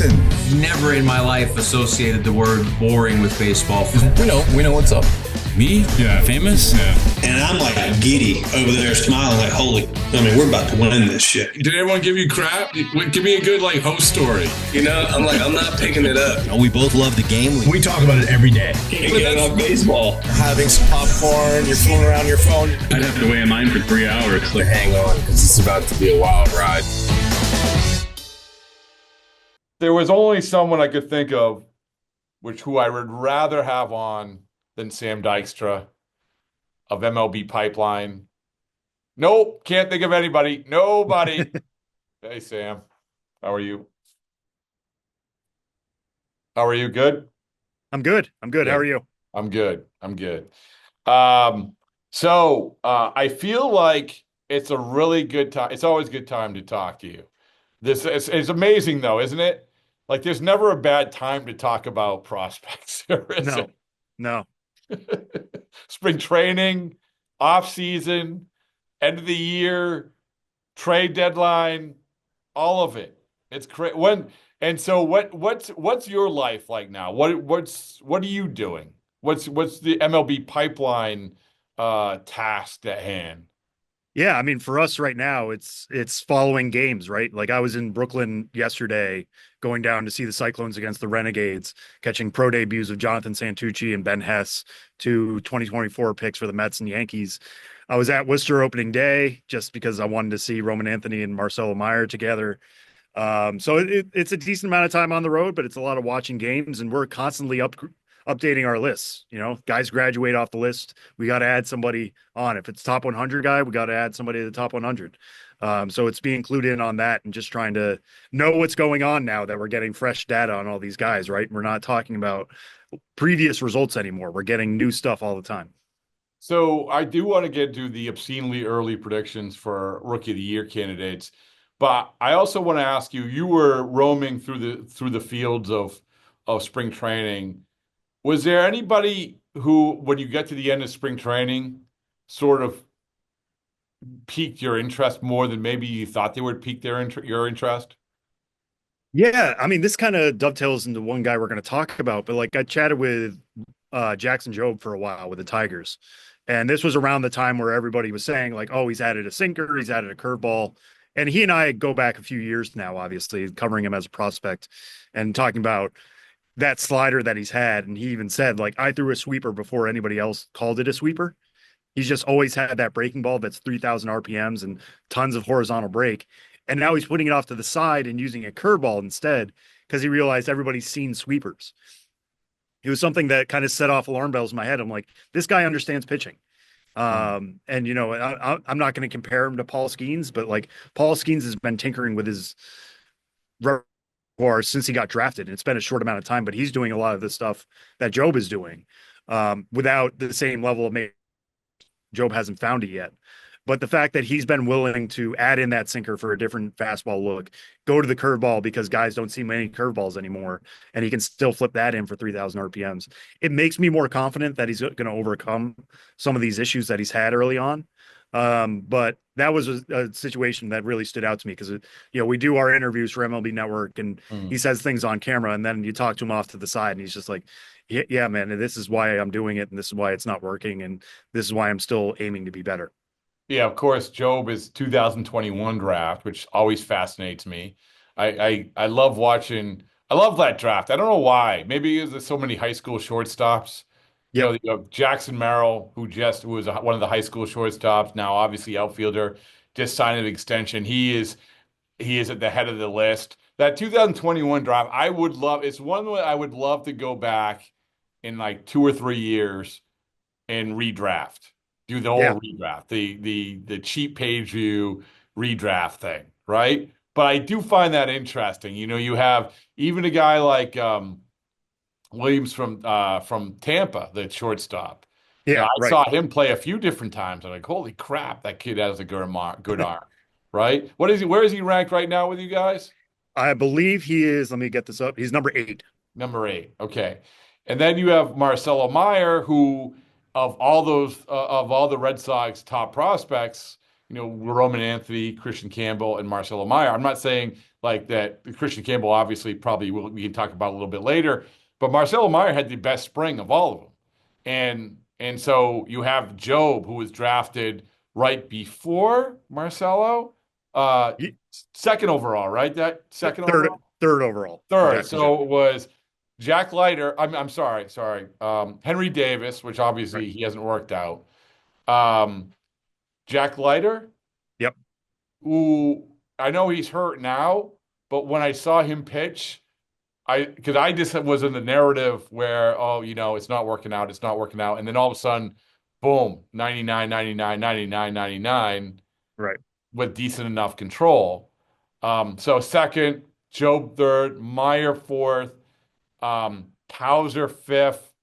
Jackson. Never in my life associated the word boring with baseball. We know what's up. Me? Yeah. Famous? Yeah. And I'm like giddy over there smiling like, we're about to win this shit. Did everyone give you crap? Give me a good host story. I'm not picking it up. We both love the game. We talk about it every day. Get on baseball. Having some popcorn, you're fooling around your phone. I'd have to wait in line for 3 hours. Hang on, because it's about to be a wild ride. There was only someone I could think of, who I would rather have on than Sam Dykstra of MLB Pipeline. Nope, can't think of anybody. Nobody. Hey, Sam. How are you? How are you? Good? I'm good. Yeah. How are you? I'm good. So I feel like it's a really good time. It's always a good time to talk to you. This is amazing, though, isn't it? Like, there's never a bad time to talk about prospects. No. Spring training, off season, end of the year, trade deadline, all of it. It's crazy. What's your life like now? What are you doing? What's the MLB Pipeline task at hand? Yeah, I mean, for us right now, it's following games, right? Like, I was in Brooklyn yesterday, going down to see the Cyclones against the Renegades, catching pro debuts of Jonathan Santucci and Ben Hess, two 2024 picks for the Mets and Yankees. I was at Worcester opening day just because I wanted to see Roman Anthony and Marcelo Meyer together. So it's a decent amount of time on the road, but it's a lot of watching games, and we're constantly updating our lists. Guys graduate off the list, we got to add somebody on. If it's top 100 guy, we got to add somebody to the top 100. So it's being clued in on that and just trying to know what's going on now that we're getting fresh data on all these guys, right? We're not talking about previous results anymore. We're getting new stuff all the time. So I do want to get to the obscenely early predictions for Rookie of the Year candidates, but I also want to ask you, you were roaming through the fields of spring training. Was there anybody who, when you get to the end of spring training, sort of piqued your interest more than maybe you thought they would pique your interest? Yeah, I mean, this kind of dovetails into one guy we're going to talk about, but I chatted with Jackson Jobe for a while with the Tigers. And this was around the time where everybody was saying, he's added a sinker, he's added a curveball. And he and I go back a few years now, obviously, covering him as a prospect and talking about that slider that he's had. And he even said, I threw a sweeper before anybody else called it a sweeper. He's just always had that breaking ball that's 3,000 RPMs and tons of horizontal break. And now he's putting it off to the side and using a curveball instead because he realized everybody's seen sweepers. It was something that kind of set off alarm bells in my head. I'm like, this guy understands pitching. And, I'm not going to compare him to Paul Skeens, but Paul Skeens has been tinkering with his repertoire since he got drafted. And it's been a short amount of time, but he's doing a lot of the stuff that Jobe is doing without the same level of Jobe hasn't found it yet. But the fact that he's been willing to add in that sinker for a different fastball look, go to the curveball because guys don't see many curveballs anymore, and he can still flip that in for 3,000 RPMs. It makes me more confident that he's going to overcome some of these issues that he's had early on. But that was a situation that really stood out to me because, we do our interviews for MLB Network and he says things on camera and then you talk to him off to the side and he's just like, yeah, man, and this is why I'm doing it and this is why it's not working and this is why I'm still aiming to be better. Yeah, of course, Jobe is 2021 draft, which always fascinates me. I love watching. I love that draft. I don't know why. Maybe there's so many high school shortstops. Yeah, you know, Jackson Merrill, who was one of the high school shortstops, now obviously outfielder, just signed an extension. He is at the head of the list. That 2021 draft, it's one that I would love to go back in 2 or 3 years and redraft. Do the whole redraft, the cheap page view redraft thing, right? But I do find that interesting. You have even a guy like Williams from Tampa, the shortstop. Yeah, I saw him play a few different times. I'm like, holy crap, that kid has a good arm, right? Where is he ranked right now with you guys? I believe he is. Let me get this up. He's number 8. Number 8. Okay, and then you have Marcelo Meyer, who of all the Red Sox top prospects, Roman Anthony, Christian Campbell, and Marcelo Meyer. I'm not saying like that Christian Campbell obviously probably we can talk about a little bit later, but Marcelo Meyer had the best spring of all of them. And so you have Job, who was drafted right before Marcelo, uh, Ye- second overall, right? That second Third, overall? third overall. Third. Jackson Jobe. So it was Jack Leiter. I'm sorry. Henry Davis, which Right. obviously he hasn't worked out. Um, Jack Leiter, Yep. who I know he's hurt now, but when I saw him pitch, because I just was in the narrative where, oh, it's not working out, it's not working out. And then all of a sudden, boom, 99, 99, 99, 99 Right. with decent enough control. So second, Job third, Meyer fourth, Towser fifth,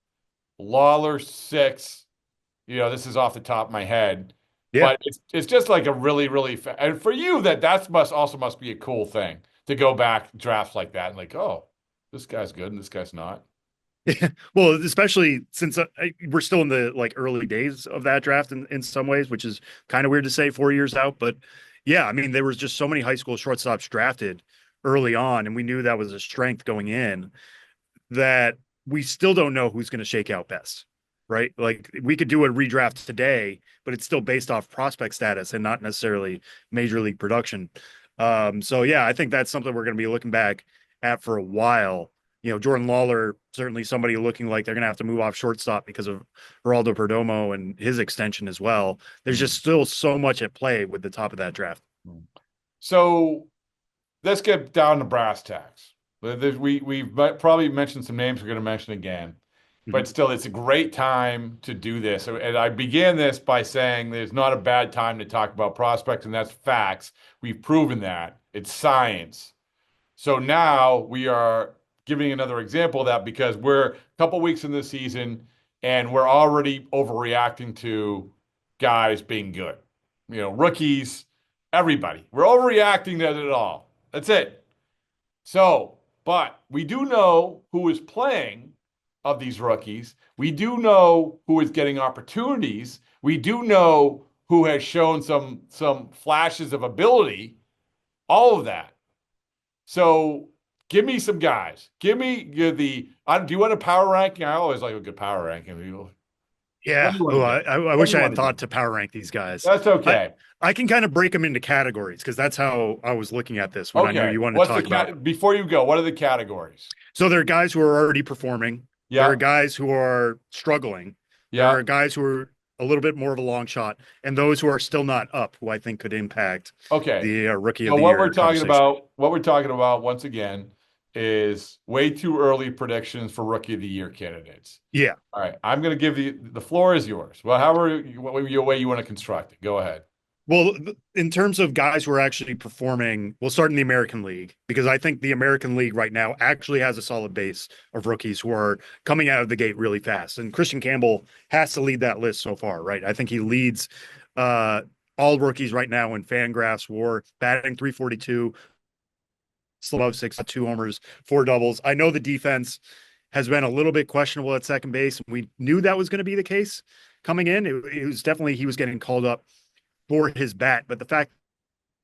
Lawler sixth. This is off the top of my head, Yeah. but it's just like a really, really and for you that must be a cool thing to go back drafts like that and like, oh, this guy's good and this guy's not. Well, especially since we're still in the like early days of that draft in some ways, which is kind of weird to say 4 years out. But yeah, I mean, there was just so many high school shortstops drafted early on, and we knew that was a strength going in that we still don't know who's going to shake out best, right? Like we could do a redraft today, but it's still based off prospect status and not necessarily major league production. So yeah, I think that's something we're going to be looking back at for a while. Jordan Lawler, certainly somebody looking like they're going to have to move off shortstop because of Geraldo Perdomo and his extension as well. There's just still so much at play with the top of that draft. So let's get down to brass tacks. We've probably mentioned some names we're going to mention again, but still, it's a great time to do this. And I began this by saying there's not a bad time to talk about prospects, and that's facts. We've proven that. It's science. So now we are giving another example of that because we're a couple weeks in the season and we're already overreacting to guys being good. Rookies, everybody. We're overreacting to it all. That's it. So, but we do know who is playing of these rookies. We do know who is getting opportunities. We do know who has shown some flashes of ability. All of that. So give me some guys. Give me do you want a power ranking? I always like a good power ranking. Yeah. I wish I had thought to power rank these guys. That's okay. I can kind of break them into categories because that's how I was looking at this when I knew you wanted What's to talk about. Before you go, what are the categories? So there are guys who are already performing. Yeah. There are guys who are struggling. Yeah. There are guys who are a little bit more of a long shot, and those who are still not up, who I think could impact the rookie of the year. What we're talking about once again is way too early predictions for rookie of the year candidates. Yeah. All right. I'm going to give you the floor is yours. Well, however your way you want to construct it. Go ahead. Well, in terms of guys who are actually performing, we'll start in the American League because I think the American League right now actually has a solid base of rookies who are coming out of the gate really fast. And Christian Campbell has to lead that list so far, right? I think he leads all rookies right now in Fangraphs WAR, batting 342, above 6, 2 homers, 4 doubles. I know the defense has been a little bit questionable at second base. We knew that was going to be the case coming in. It was definitely he was getting called up for his bat, but the fact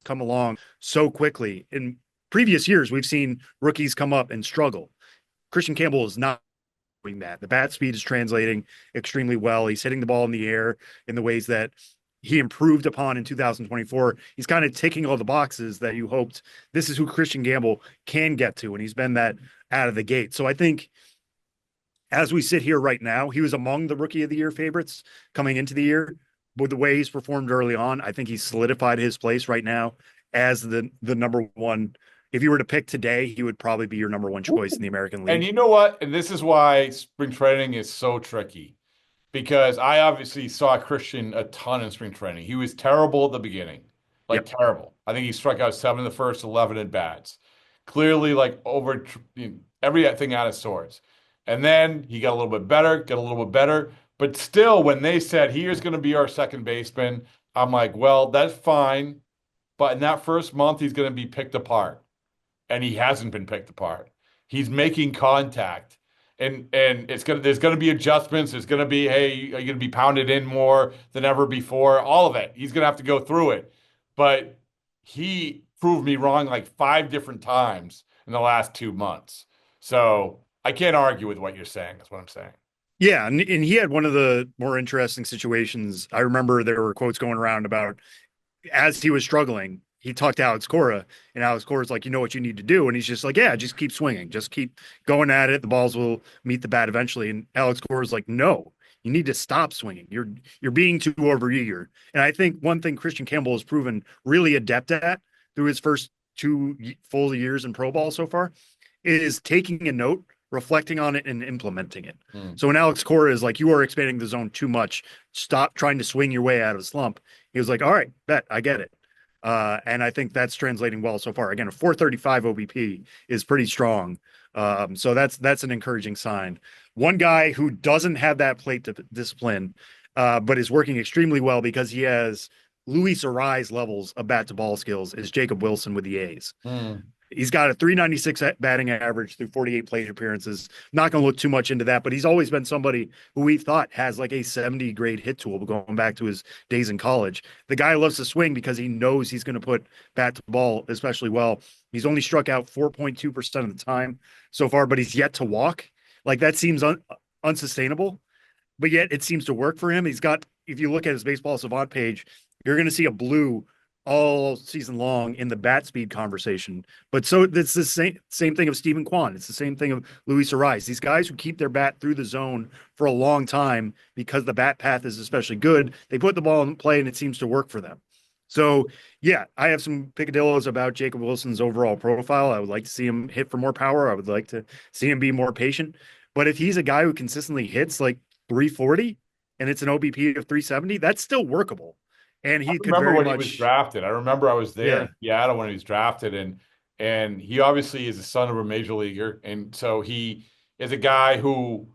come along so quickly in previous years, we've seen rookies come up and struggle. Christian Campbell is not doing that. The bat speed is translating extremely well. He's hitting the ball in the air in the ways that he improved upon in 2024. He's kind of ticking all the boxes that you hoped this is who Christian Campbell can get to. And he's been that out of the gate. So I think as we sit here right now, he was among the rookie of the year favorites coming into the year. With the way he's performed early on, I think he's solidified his place right now as the number one. If you were to pick today, he would probably be your number one choice in the American League. And you know what? And this is why spring training is so tricky because I obviously saw Christian a ton in spring training. He was terrible at the beginning, terrible. I think he struck out 7 in the first 11 at bats. Clearly, over everything out of sorts. And then he got a little bit better. But still, when they said, here's going to be our second baseman, I'm like, well, that's fine. But in that first month, he's going to be picked apart. And he hasn't been picked apart. He's making contact. and there's gonna be adjustments. There's gonna be, hey, are you gonna be pounded in more than ever before? All of it. He's gonna have to go through it. But he proved me wrong like 5 different times in the last 2 months. So I can't argue with what you're saying. That's what I'm saying. Yeah, and he had one of the more interesting situations. I remember there were quotes going around about as he was struggling, he talked to Alex Cora, and Alex Cora's like, you know what you need to do, and he's just like, yeah, just keep swinging, just keep going at it. The balls will meet the bat eventually. And Alex Cora's like, no, you need to stop swinging. You're being too overeager. And I think one thing Christian Campbell has proven really adept at through his first 2 full years in pro ball so far is taking a note, reflecting on it, and implementing it. So when Alex Cora is like, you are expanding the zone too much, stop trying to swing your way out of a slump. He was like, all right, bet, I get it. And I think that's translating well so far. Again, a 435 OBP is pretty strong. So that's an encouraging sign. One guy who doesn't have that plate discipline, but is working extremely well because he has Luis Arise levels of bat to ball skills is Jacob Wilson with the A's. He's got a 396 batting average through 48 plate appearances. Not going to look too much into that, but he's always been somebody who we thought has like a 70 grade hit tool going back to his days in college. The guy loves to swing because he knows he's going to put bat to ball especially well. He's only struck out 4.2% of the time so far, but he's yet to walk. Like that seems unsustainable, but yet it seems to work for him. He's got, if you look at his baseball savant page, you're going to see a blue all season long in the bat speed conversation. But so it's the same thing of Stephen Kwan. It's the same thing of Luis Arise. These guys who keep their bat through the zone for a long time because the bat path is especially good, they put the ball in play and it seems to work for them. So yeah, I have some picadillos about Jacob Wilson's overall profile. I would like to see him hit for more power. I would like to see him be more patient. But if he's a guy who consistently hits like 340 and it's an OBP of 370, that's still workable. And he could Remember very when much. he was drafted. I remember I was there in Seattle when he was drafted, and he obviously is the son of a major leaguer, and so he is a guy who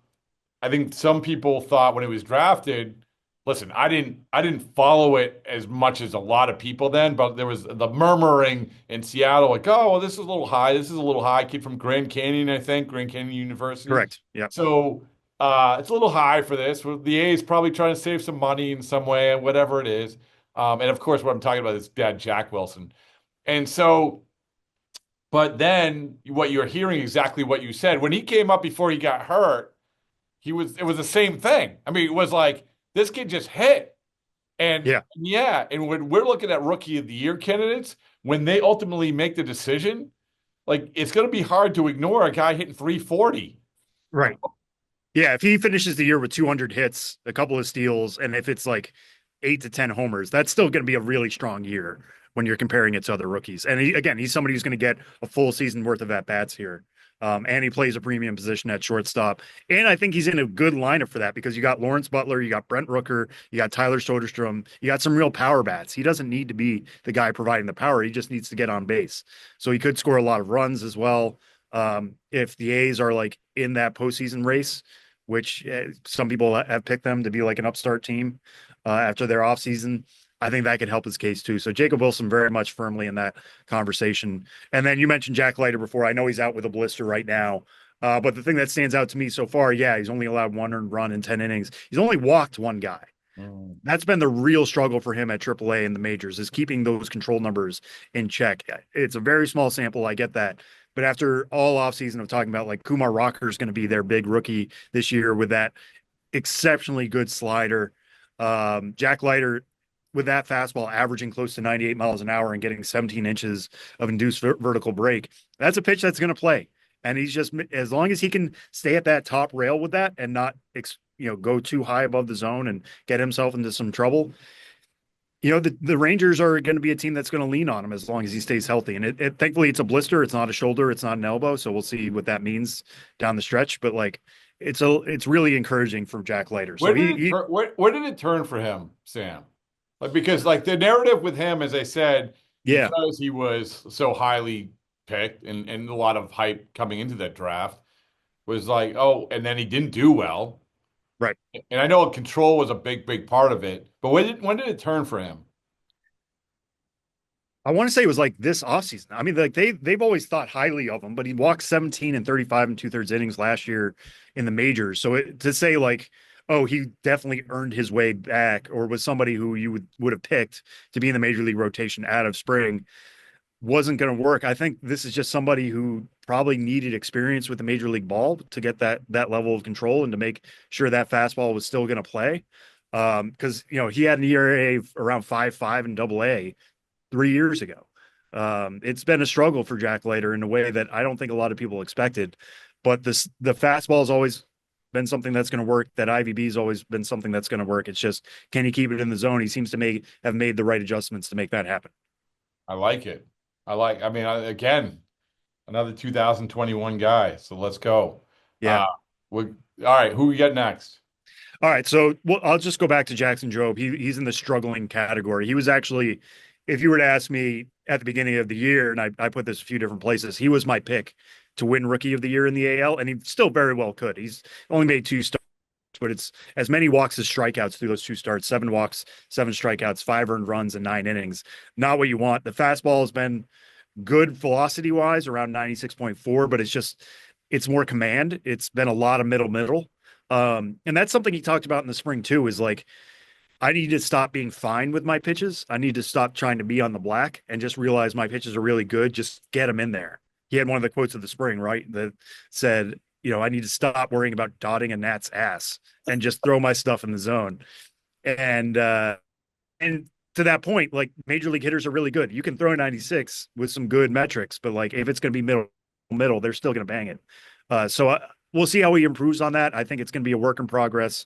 I think some people thought when he was drafted. Listen, I didn't follow it as much as a lot of people then, but there was the murmuring in Seattle, like, oh, well, this is a little high. This is a little high. Kid from Grand Canyon, I think, Grand Canyon University. Correct. Yeah. So it's a little high for this. The A's probably trying to save some money in some way, whatever it is. And of course, what I'm talking about is dad, Jack Wilson. And so, but then what you're hearing exactly what you said when he came up before he got hurt, it was the same thing. I mean, it was like this kid just hit. And yeah. And when we're looking at rookie of the year candidates, when they ultimately make the decision, like it's going to be hard to ignore a guy hitting 340. Right. Yeah. If he finishes the year with 200 hits, a couple of steals, and if it's like 8 to 10 homers, that's still going to be a really strong year when you're comparing it to other rookies. And he's somebody who's going to get a full season worth of at-bats here. And he plays a premium position at shortstop. And I think he's in a good lineup for that because you got Lawrence Butler, you got Brent Rooker, you got Tyler Soderstrom, you got some real power bats. He doesn't need to be the guy providing the power. He just needs to get on base. So he could score a lot of runs as well. If the A's are like in that postseason race, which some people have picked them to be like an upstart team after their offseason, I think that could help his case too. So Jacob Wilson very much firmly in that conversation. And then you mentioned Jack Leiter before. I know he's out with a blister right now. But the thing that stands out to me so far, he's only allowed one earned run in 10 innings. He's only walked one guy. That's been the real struggle for him at AAA in the majors, is keeping those control numbers in check. It's a very small sample. I get that. But after all offseason of talking about like Kumar Rocker is going to be their big rookie this year with that exceptionally good slider, Jack Leiter with that fastball averaging close to 98 miles an hour and getting 17 inches of induced vertical break, that's a pitch that's going to play. And he's just, as long as he can stay at that top rail with that and not, go too high above the zone and get himself into some trouble, the Rangers are going to be a team that's going to lean on him as long as he stays healthy. And thankfully it's a blister. It's not a shoulder. It's not an elbow. So we'll see what that means down the stretch. But like, it's really encouraging from Jack Leiter. So where did it turn for him, Sam? Because like the narrative with him, as I said, because he was so highly picked and a lot of hype coming into that draft was like, oh, and then he didn't do well. Right. And I know control was a big, big part of it, but when did it turn for him? I want to say it was like this offseason. I mean, like they've always thought highly of him, but he walked 17 and 35 and two-thirds innings last year in the majors. So to say like, oh, he definitely earned his way back, or was somebody who you would have picked to be in the major league rotation out of spring, wasn't going to work. I think this is just somebody who probably needed experience with the major league ball to get that level of control and to make sure that fastball was still going to play. Because he had an ERA around 5.5 in Double A 3 years ago. It's been a struggle for Jack Leiter in a way that I don't think a lot of people expected. But the fastball has always been something that's going to work. That IVB has always been something that's going to work. It's just, can he keep it in the zone? He seems to have made the right adjustments to make that happen. I like it. Again, another 2021 guy. So let's go. Yeah. All right. Who we got next? All right, so I'll just go back to Jackson Jobe. He's in the struggling category. He was actually, if you were to ask me at the beginning of the year, and I put this a few different places, he was my pick to win Rookie of the Year in the AL, and he still very well could. He's only made two starts, but it's as many walks as strikeouts through those two starts: 7 walks, 7 strikeouts, 5 earned runs, and 9 innings. Not what you want. The fastball has been good velocity wise, around 96.4, but it's more command. It's been a lot of middle. And that's something he talked about in the spring too, is like, I need to stop being fine with my pitches. I need to stop trying to be on the black and just realize my pitches are really good. Just get them in there. He had one of the quotes of the spring, right? That said, I need to stop worrying about dotting a gnat's ass and just throw my stuff in the zone. And to that point, like, major league hitters are really good. You can throw 96 with some good metrics, but like, if it's going to be middle, they're still going to bang it. So we'll see how he improves on that. I think it's going to be a work in progress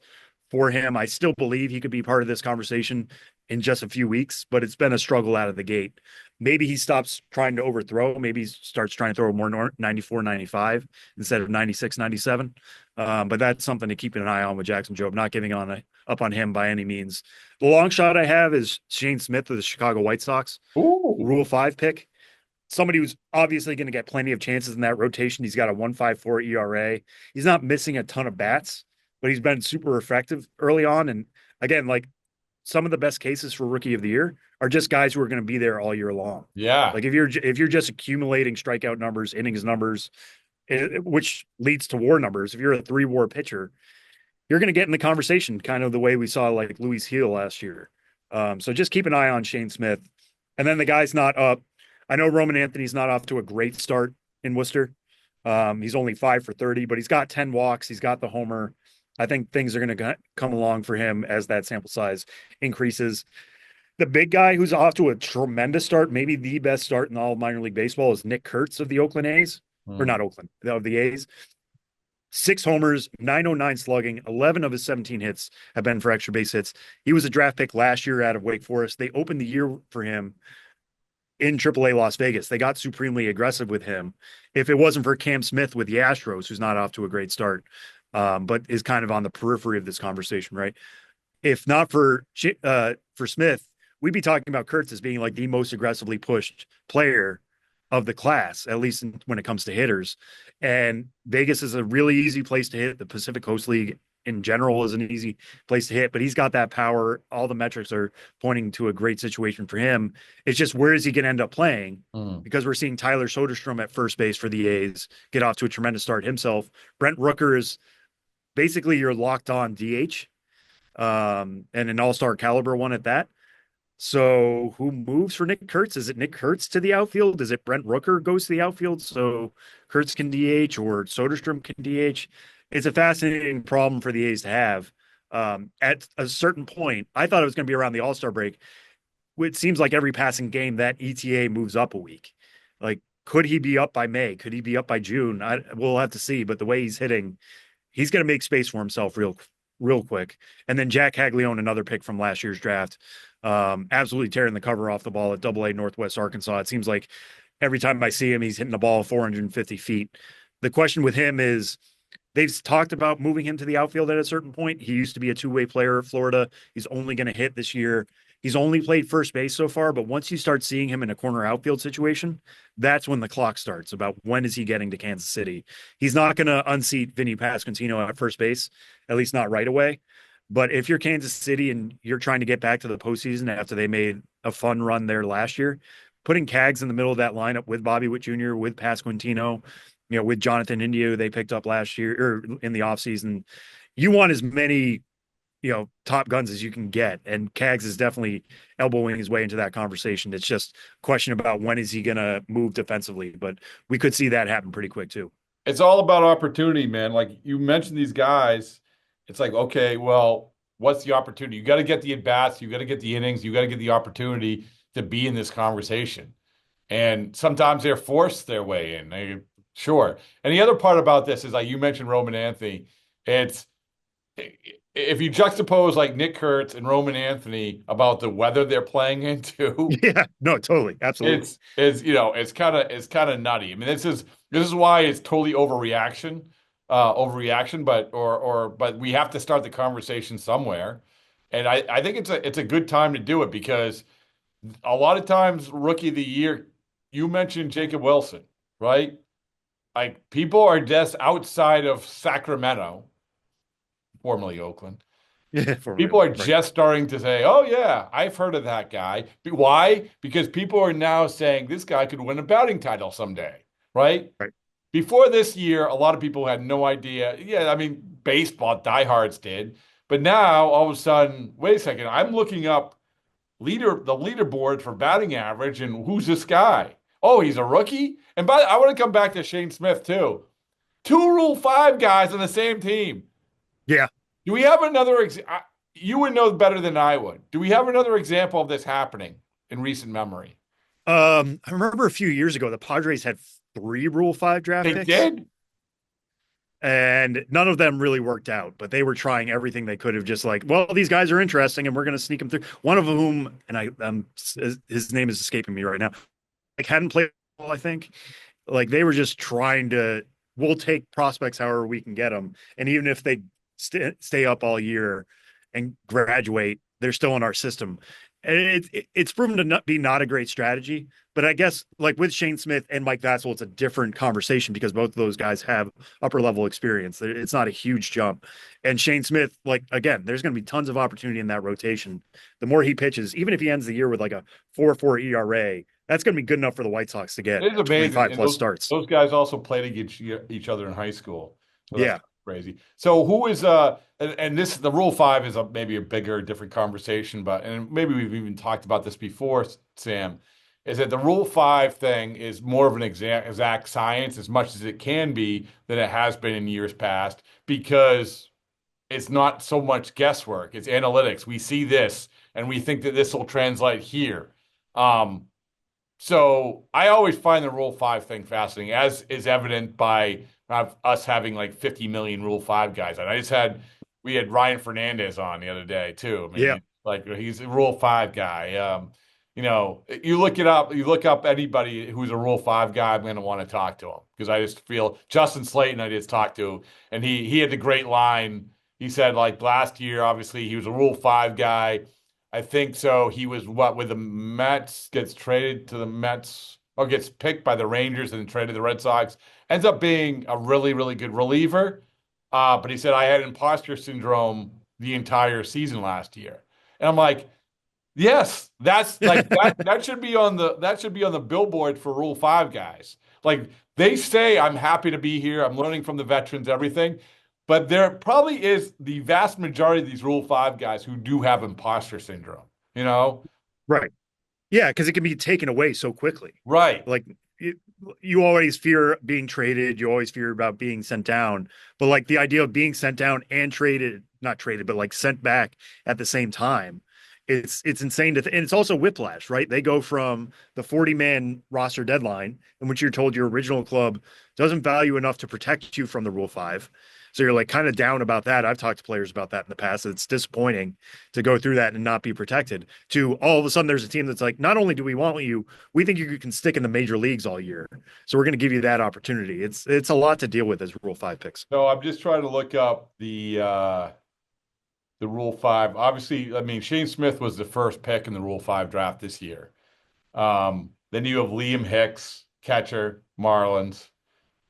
for him. I still believe he could be part of this conversation in just a few weeks, but it's been a struggle out of the gate. Maybe he stops trying to overthrow. Maybe he starts trying to throw more 94, 95 instead of 96, 97. But that's something to keep an eye on with Jackson Jobe, not giving up on him by any means. The long shot I have is Shane Smith of the Chicago White Sox. Ooh. Rule 5 pick. Somebody who's obviously going to get plenty of chances in that rotation. He's got a 1.54 ERA. He's not missing a ton of bats, but he's been super effective early on. And again, like, some of the best cases for Rookie of the Year are just guys who are going to be there all year long. Yeah. Like, if you're just accumulating strikeout numbers, innings numbers, which leads to WAR numbers. If you're a 3 WAR pitcher, you're going to get in the conversation, kind of the way we saw like Luis Heel last year. So just keep an eye on Shane Smith. And then the guy's not up. I know Roman Anthony's not off to a great start in Worcester. He's only 5 for 30, but he's got 10 walks. He's got the homer. I think things are going to come along for him as that sample size increases. The big guy who's off to a tremendous start, maybe the best start in all of minor league baseball, is Nick Kurtz of the Oakland A's, or not Oakland, of the A's. 6 homers, 909 slugging, 11 of his 17 hits have been for extra base hits. He was a draft pick last year out of Wake Forest. They opened the year for him in AAA Las Vegas. They got supremely aggressive with him. If it wasn't for Cam Smith with the Astros, who's not off to a great start, but is kind of on the periphery of this conversation, right? If not for Smith, we'd be talking about Kurtz as being like the most aggressively pushed player of the class, at least when it comes to hitters. And Vegas is a really easy place to hit. The Pacific Coast League in general is an easy place to hit, but he's got that power. All the metrics are pointing to a great situation for him. It's just, where is he going to end up playing? Because we're seeing Tyler Soderstrom at first base for the A's get off to a tremendous start himself. Brent Rooker is basically your locked on DH, and an all-star caliber one at that. So who moves for Nick Kurtz? Is it Nick Kurtz to the outfield? Is it Brent Rooker goes to the outfield so Kurtz can DH, or Soderstrom can DH? It's a fascinating problem for the A's to have. At a certain point, I thought it was going to be around the All-Star break. It seems like every passing game that ETA moves up a week. Like, could he be up by May? Could he be up by June? We'll have to see. But the way he's hitting, he's going to make space for himself real quick. And then Jack Haglione, another pick from last year's draft, absolutely tearing the cover off the ball at Double-A Northwest Arkansas. It seems like every time I see him, he's hitting the ball 450 feet. The question with him is, they've talked about moving him to the outfield at a certain point. He used to be a 2-way player at Florida. He's only going to hit this year. He's only played first base so far, but once you start seeing him in a corner outfield situation, that's when the clock starts about when is he getting to Kansas City. He's not going to unseat Vinny Pasquantino at first base, at least not right away. But if you're Kansas City and you're trying to get back to the postseason after they made a fun run there last year, putting Cags in the middle of that lineup with Bobby Witt Jr., with Pasquantino, with Jonathan India, who they picked up last year or in the offseason. You want as many, top guns as you can get. And Cags is definitely elbowing his way into that conversation. It's just a question about when is he going to move defensively, but we could see that happen pretty quick too. It's all about opportunity, man. Like you mentioned these guys, it's like, okay, well, what's the opportunity? You got to get the at-bats, you got to get the innings, you got to get the opportunity to be in this conversation. And sometimes they're forced their way in. Sure. And the other part about this is like you mentioned Roman Anthony. It's if you juxtapose like Nick Kurtz and Roman Anthony about the weather they're playing into, Yeah, no, totally. Absolutely. it's kind of nutty. I mean, this is why it's totally overreaction, but we have to start the conversation somewhere. And I think it's a good time to do it because a lot of times rookie of the year, you mentioned Jacob Wilson, right? Like people are just outside of Sacramento, formerly Oakland. Yeah, People are right. just starting to say, "Oh yeah, I've heard of that guy." Why? Because people are now saying this guy could win a batting title someday, right? Right. Before this year, a lot of people had no idea. Yeah, I mean, baseball diehards did, but now all of a sudden, wait a second, I'm looking up the leaderboard for batting average, and who's this guy? Oh, he's a rookie. And I want to come back to Shane Smith too. Two Rule 5 guys on the same team. Yeah. Do we have another? You would know better than I would. Do we have another example of this happening in recent memory? I remember a few years ago, the Padres had 3 Rule 5 draft They picks. did? And none of them really worked out, but they were trying everything they could have, just like, well, these guys are interesting and we're going to sneak them through. One of whom, and his name is escaping me right now, like hadn't played ball, I think. Like they were just trying to, we'll take prospects however we can get them. And even if they stay up all year and graduate, they're still in our system. And it's proven to not a great strategy. But I guess like with Shane Smith and Mike Vassell, it's a different conversation because both of those guys have upper level experience. It's not a huge jump. And Shane Smith, like again, there's going to be tons of opportunity in that rotation. The more he pitches, even if he ends the year with like a 4.4 ERA, that's going to be good enough for the White Sox to get It is amazing. 25 And plus starts. those guys also played against each other in high school. So that's Yeah. crazy. So who is and this the Rule 5 is maybe a bigger, different conversation, but and maybe we've even talked about this before, Sam, is that the Rule 5 thing is more of an exact science as much as it can be than it has been in years past because it's not so much guesswork, it's analytics. We see this and we think that this will translate here. So I always find the Rule 5 thing fascinating, as is evident by us having like 50 million Rule 5 guys. And we had Ryan Fernandez on the other day too. I mean, Yeah. like he's a Rule 5 guy. You look it up, you look up anybody who's a Rule 5 guy, I'm going to want to talk to him because I just feel Justin Slayton I just talked to, and he had the great line. He said like last year, obviously he was a Rule 5 guy. I think so. He was with the Mets, gets traded to the Mets or gets picked by the Rangers and then traded to the Red Sox. Ends up being a really, really good reliever. But he said, I had imposter syndrome the entire season last year. And I'm like, yes, that's like that should be on the billboard for Rule 5 guys. Like they say, I'm happy to be here. I'm learning from the veterans, everything. But there probably is the vast majority of these Rule 5 guys who do have imposter syndrome, Right. Yeah, because it can be taken away so quickly. Right. Like you always fear being traded. You always fear about being sent down. But like the idea of being sent down and not traded, but like sent back at the same time, it's insane and it's also whiplash, right? They go from the 40-man roster deadline in which you're told your original club doesn't value enough to protect you from the Rule 5. So you're like kind of down about that. I've talked to players about that in the past. It's disappointing to go through that and not be protected. To all of a sudden, there's a team that's like, not only do we want you, we think you can stick in the major leagues all year. So we're going to give you that opportunity. It's a lot to deal with as Rule 5 picks. So I'm just trying to look up the Rule 5. Obviously, I mean, Shane Smith was the first pick in the Rule 5 draft this year. Then you have Liam Hicks, catcher, Marlins,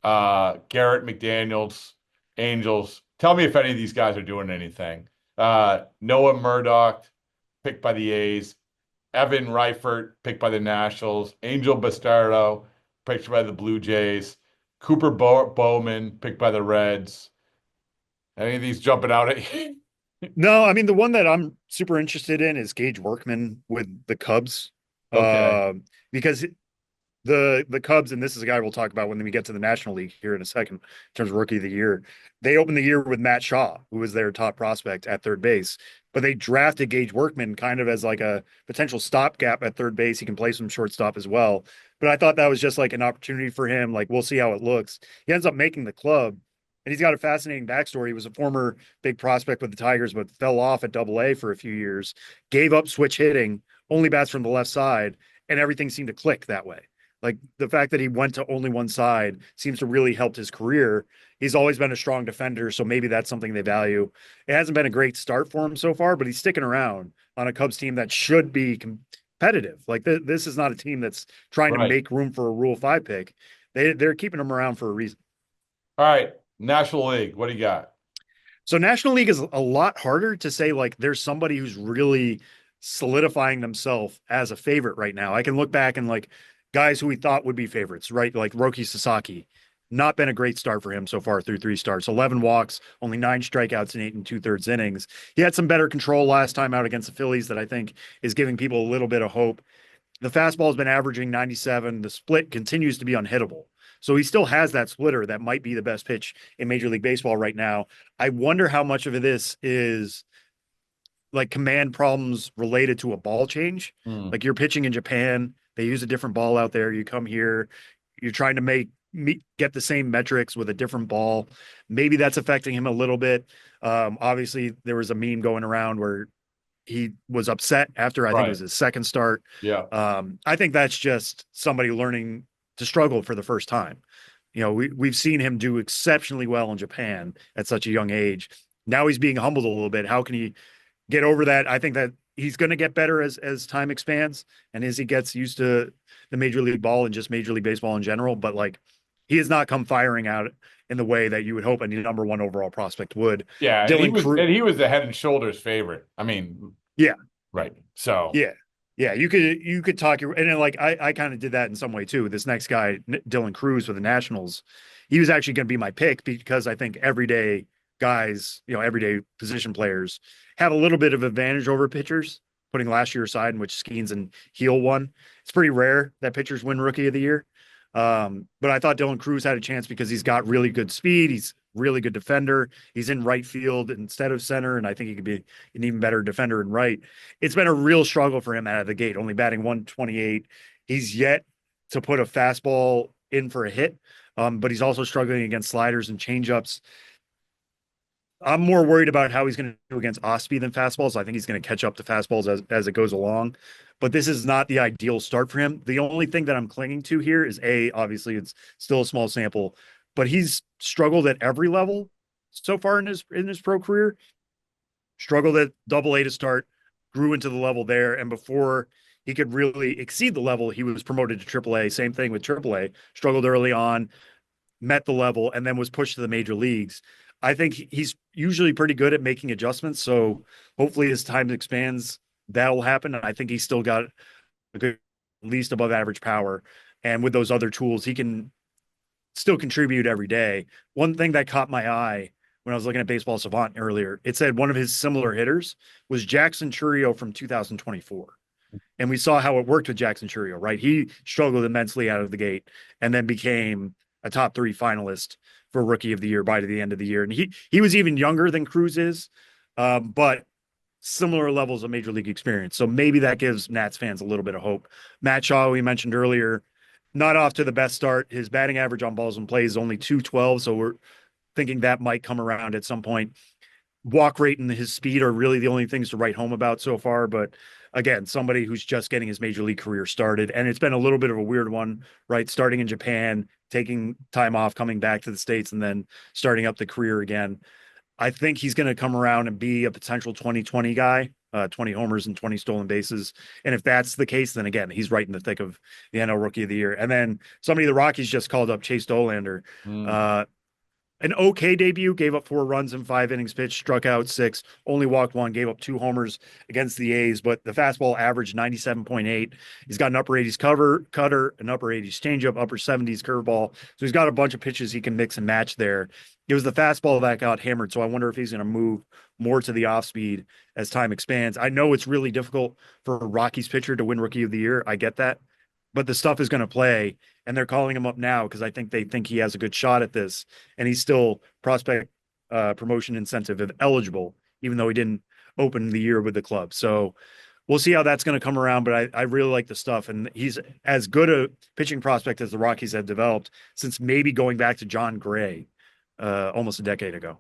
Garrett McDaniels, Angels. Tell me if any of these guys are doing anything. Noah Murdoch, picked by the A's. Evan Reifert, picked by the Nationals. Angel Bastardo, picked by the Blue Jays. Cooper Bowman, picked by the Reds. Any of these jumping out at you? No, I mean the one that I'm super interested in is Gage Workman with the Cubs. Okay. Because the Cubs, and this is a guy we'll talk about when we get to the National League here in a second, in terms of rookie of the year. They opened the year with Matt Shaw, who was their top prospect at third base, but they drafted Gage Workman kind of as like a potential stopgap at third base. He can play some shortstop as well. But I thought that was just like an opportunity for him. Like, we'll see how it looks. He ends up making the club, and he's got a fascinating backstory. He was a former big prospect with the Tigers, but fell off at Double-A for a few years, gave up switch hitting, only bats from the left side, and everything seemed to click that way. Like, the fact that he went to only one side seems to really help his career. He's always been a strong defender, so maybe that's something they value. It hasn't been a great start for him so far, but he's sticking around on a Cubs team that should be competitive. Like, this is not a team that's trying to Right. make room for a Rule 5 pick. They're keeping him around for a reason. All right. National League. What do you got? So National League is a lot harder to say, like, there's somebody who's really solidifying themselves as a favorite right now. I can look back and, like, guys who we thought would be favorites, right? Like Roki Sasaki, not been a great start for him so far through 3 starts, 11 walks, only 9 strikeouts in 8 2/3 innings. He had some better control last time out against the Phillies that I think is giving people a little bit of hope. The fastball has been averaging 97. The split continues to be unhittable. So he still has that splitter that might be the best pitch in Major League Baseball right now. I wonder how much of this is like command problems related to a ball change. Like, you're pitching in Japan, they use a different ball out there. You come here, you're trying to get the same metrics with a different ball. Maybe that's affecting him a little bit. Obviously, there was a meme going around where he was upset after I think it was his second start. Yeah. I think that's just somebody learning to struggle for the first time. You know, we've seen him do exceptionally well in Japan at such a young age. Now he's being humbled a little bit. How can he get over that? I think that he's going to get better as time expands and as he gets used to the Major League ball and just Major League Baseball in general. But, like, he has not come firing out in the way that you would hope a number 1 overall prospect would. Yeah. Dylan He was the head and shoulders favorite. I mean, yeah. Right. So Yeah. Yeah, you could talk and then, like, I kind of did that in some way too. This next guy, Dylan Cruz with the Nationals, he was actually going to be my pick because I think everyday guys, everyday position players have a little bit of advantage over pitchers, putting last year aside, in which Skeens and Heel won. It's pretty rare that pitchers win Rookie of the Year. But I thought Dylan Cruz had a chance because he's got really good speed. He's really good defender. He's in right field instead of center, and I think he could be an even better defender in right. It's been a real struggle for him out of the gate, only batting 128. He's yet to put a fastball in for a hit, but he's also struggling against sliders and changeups. I'm more worried about how he's going to do against off-speed than fastballs. I think he's going to catch up to fastballs as it goes along. But this is not the ideal start for him. The only thing that I'm clinging to here is obviously it's still a small sample, but he's struggled at every level so far in his pro career. Struggled at Double-A to start, grew into the level there, and before he could really exceed the level, he was promoted to Triple-A. Same thing with Triple-A. Struggled early on, met the level, and then was pushed to the major leagues. I think he's usually pretty good at making adjustments. So hopefully as time expands, that'll happen. And I think he's still got a good, at least above average power. And with those other tools, he can still contribute every day. One thing that caught my eye when I was looking at Baseball Savant earlier, it said one of his similar hitters was Jackson Churio from 2024. And we saw how it worked with Jackson Churio, right? He struggled immensely out of the gate and then became a top 3 finalist for Rookie of the Year by the end of the year. And he was even younger than Cruz is, but similar levels of major league experience. So maybe that gives Nats fans a little bit of hope. Matt Shaw, we mentioned earlier, not off to the best start. His batting average on balls in play is only 212. So we're thinking that might come around at some point. Walk rate and his speed are really the only things to write home about so far. But again, somebody who's just getting his major league career started. And it's been a little bit of a weird one, right? Starting in Japan, taking time off, coming back to the States, and then starting up the career again. I think he's going to come around and be a potential 2020 guy, 20 homers and 20 stolen bases. And if that's the case, then again, he's right in the thick of the NL Rookie of the Year. And then somebody the Rockies just called up, Chase Dolander. an okay debut, gave up 4 runs in 5 innings pitched, struck out 6, only walked 1, gave up 2 homers against the A's, but the fastball averaged 97.8. He's got an upper 80s cutter, an upper 80s changeup, upper 70s curveball. So he's got a bunch of pitches he can mix and match there. It was the fastball that got hammered, so I wonder if he's going to move more to the off speed as time expands. I know it's really difficult for a Rockies pitcher to win Rookie of the Year. I get that, but the stuff is going to play, and they're calling him up now because I think they think he has a good shot at this, and he's still prospect promotion incentive eligible, even though he didn't open the year with the club. So we'll see how that's going to come around, but I really like the stuff, and he's as good a pitching prospect as the Rockies have developed since maybe going back to John Gray almost a decade ago.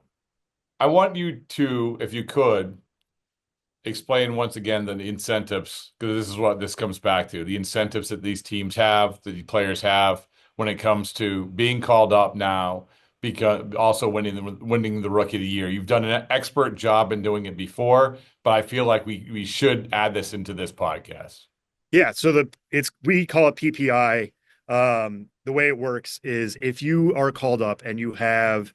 I want you to, if you could, explain once again the incentives, because this is what this comes back to, the incentives that these teams have, that the players have when it comes to being called up now, because also winning the Rookie of the Year. You've done an expert job in doing it before, but I feel like we should add this into this podcast. Yeah, so we call it PPI. The way it works is if you are called up and you have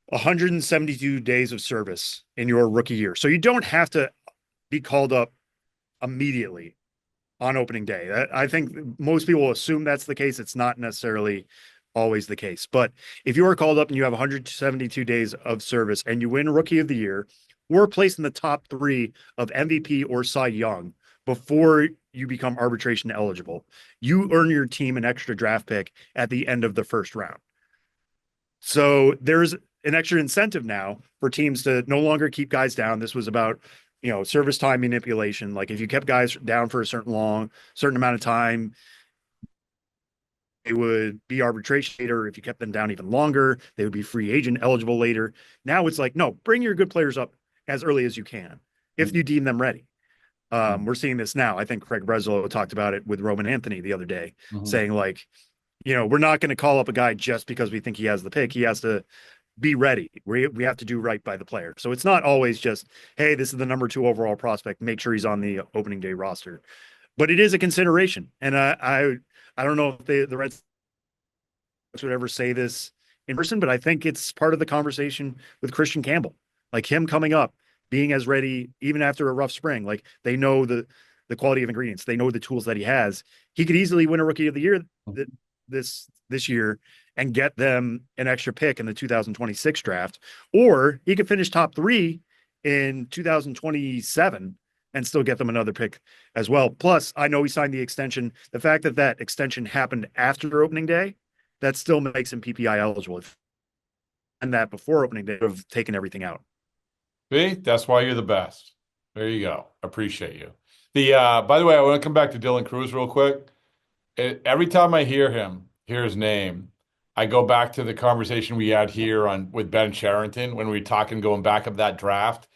172 days of service in your rookie year. So you don't have to be called up immediately on opening day. I think most people assume that's the case. It's not necessarily always the case. But if you are called up and you have 172 days of service and you win Rookie of the Year or place in the top 3 of MVP or Cy Young before you become arbitration eligible, you earn your team an extra draft pick at the end of the first round. So there's an extra incentive now for teams to no longer keep guys down. This was about, service time manipulation. Like if you kept guys down for a certain amount of time, they would be arbitration later. If you kept them down even longer, they would be free agent eligible later. Now it's like, no, bring your good players up as early as you can if you deem them ready. We're seeing this now. I think Craig Breslow talked about it with Roman Anthony the other day, saying like, we're not going to call up a guy just because we think he has the pick. He has to be ready. We have to do right by the player. So it's not always just, hey, this is the number 2 overall prospect, make sure he's on the opening day roster. But it is a consideration. And I don't know if the Reds would ever say this in person, but I think it's part of the conversation with Christian Campbell. Like him coming up, being as ready even after a rough spring. Like they know the quality of ingredients. They know the tools that he has. He could easily win a Rookie of the Year this year and get them an extra pick in the 2026 draft, or he could finish top 3 in 2027 and still get them another pick as well. Plus, I know he signed the extension. The fact that extension happened after opening day, that still makes him PPI eligible. And that before opening day would have taken everything out. See, that's why you're the best. There you go. Appreciate you. By the way, I want to come back to Dylan Cruz real quick. Every time I hear his name, I go back to the conversation we had here with Ben Cherington when we were talking going back of that draft.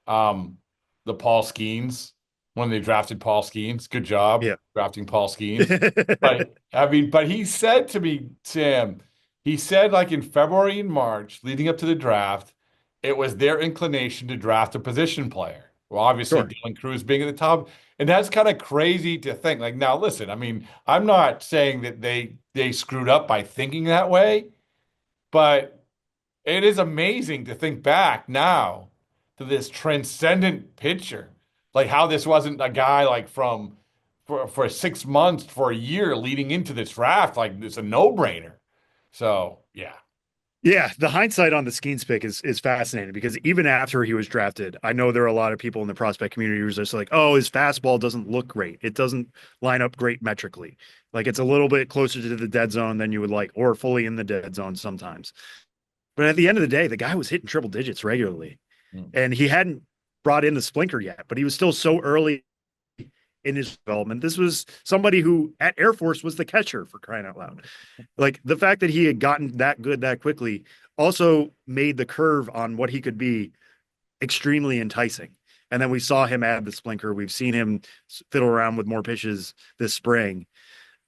The Paul Skeens, when they drafted Paul Skeens. Good job drafting Paul Skeens. But he said to me, Sam, he said like in February and March, leading up to the draft, it was their inclination to draft a position player. Well, obviously, sure. Dylan Cruz being at the top. And that's kind of crazy to think. Like, now, listen, I mean, I'm not saying that they screwed up by thinking that way, but it is amazing to think back now to this transcendent pitcher. Like how this wasn't a guy like for 6 months, for a year leading into this draft. Like, it's a no-brainer. So, yeah. Yeah, the hindsight on the Skeens pick is fascinating because even after he was drafted, I know there are a lot of people in the prospect community who's just like, oh, his fastball doesn't look great. It doesn't line up great metrically. Like it's a little bit closer to the dead zone than you would like, or fully in the dead zone sometimes. But at the end of the day, the guy was hitting triple digits regularly. And he hadn't brought in the splinter yet, but he was still so early in his development. This was somebody who at Air Force was the catcher, for crying out loud. Like the fact that he had gotten that good that quickly also made the curve on what he could be extremely enticing. And then we saw him add the splinter. We've seen him fiddle around with more pitches this spring.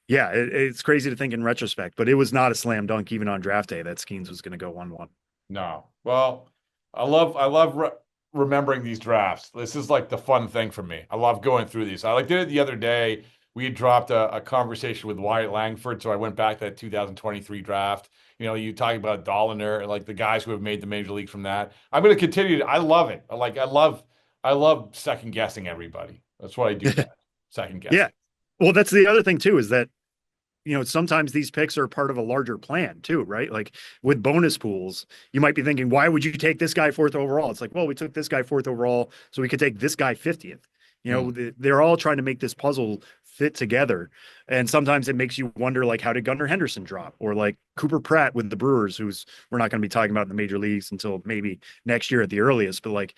Yeah, it's crazy to think in retrospect, but it was not a slam dunk even on draft day that Skeens was going to go 1-1. No. Well, I love remembering these drafts. This is like the fun thing for me. I love going through these. I did it the other day. We had dropped a conversation with Wyatt Langford, so I went back to that 2023 draft. You talk about Dolliner and like the guys who have made the major league from that. I'm going to continue. I love it. I love second guessing everybody. That's what I do best. Second guessing. Yeah. Well, that's the other thing too, is that sometimes these picks are part of a larger plan too, right? Like with bonus pools, you might be thinking, why would you take this guy fourth overall? It's like, well, we took this guy fourth overall so we could take this guy 50th. They're all trying to make this puzzle fit together. And sometimes it makes you wonder, like, how did Gunnar Henderson drop? Or like Cooper Pratt with the Brewers, who's we're not going to be talking about in the major leagues until maybe next year at the earliest. But like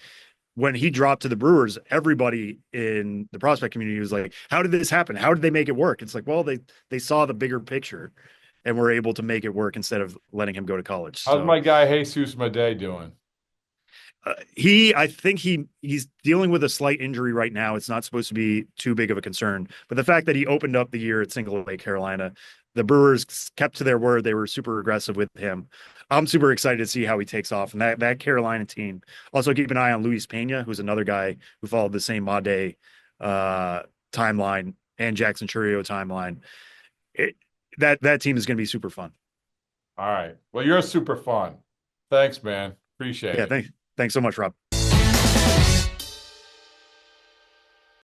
when he dropped to the Brewers, everybody in the prospect community was like, how did this happen? How did they make it work? It's like, well, they saw the bigger picture and were able to make it work instead of letting him go to college. How's my guy Jesus Madej doing? I think he's dealing with a slight injury right now. It's not supposed to be too big of a concern, but the fact that he opened up the year at Single A, Carolina, the Brewers kept to their word. They were super aggressive with him. I'm super excited to see how he takes off. And that Carolina team, also keep an eye on Luis Pena, who's another guy who followed the same Made timeline and Jackson Churio timeline. That team is going to be super fun. All right. Well, you're super fun. Thanks, man. Appreciate it. Thanks so much, Rob.